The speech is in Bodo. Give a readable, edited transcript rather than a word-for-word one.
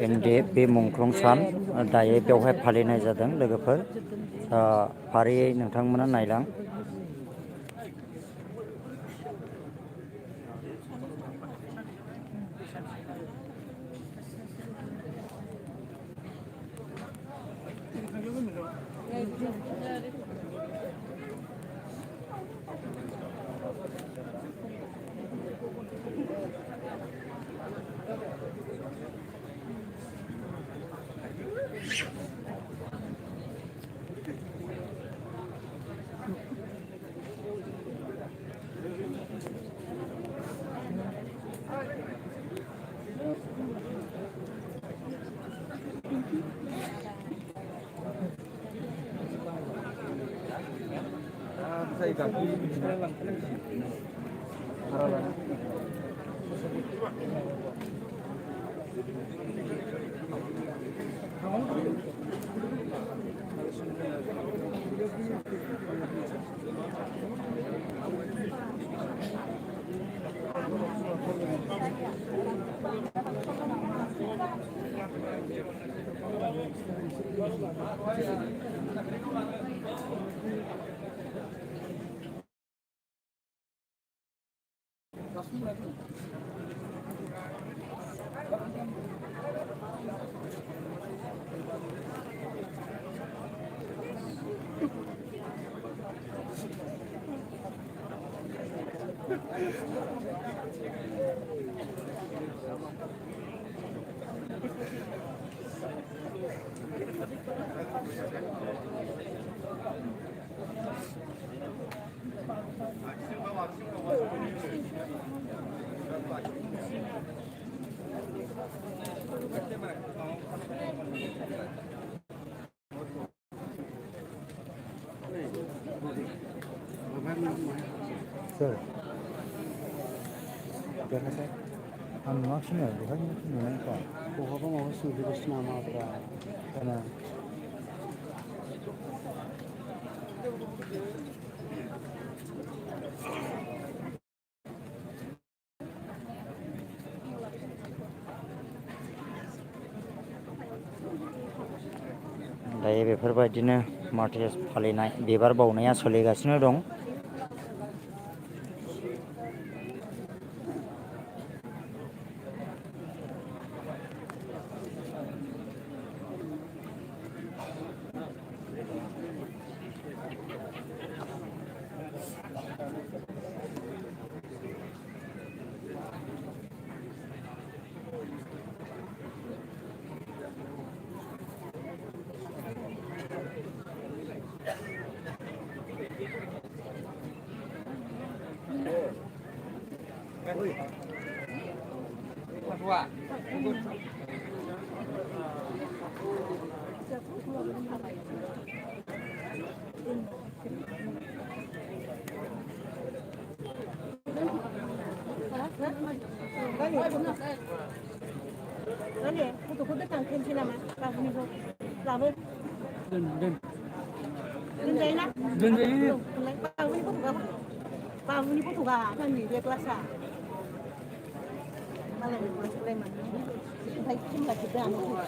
एनडिएफ बे मुंख्लं सान दायो बेवहाय फालिनाय जादों लोगोफोर फारियै नोंथांमोना नायलां Sir, देरहासार आं नुवाखिनो बेहाय नुनायखा बहाबा माबा सोंदेरगासिनो नामाब्रा जाना दायो बेफोरबायदिनो मार्टियास फालिनाय बिबार बावनाया सोलिगासिनो दं गथ'खौ दोनलांफिनसै नामा बाबुनिखौ लाबो दोनजायोना दोनजायो बाबुनि गथ'गा आंनि बे क्लासा मालायनि क्लासलाय मानो ओमफ्राय केमेरा खेबदों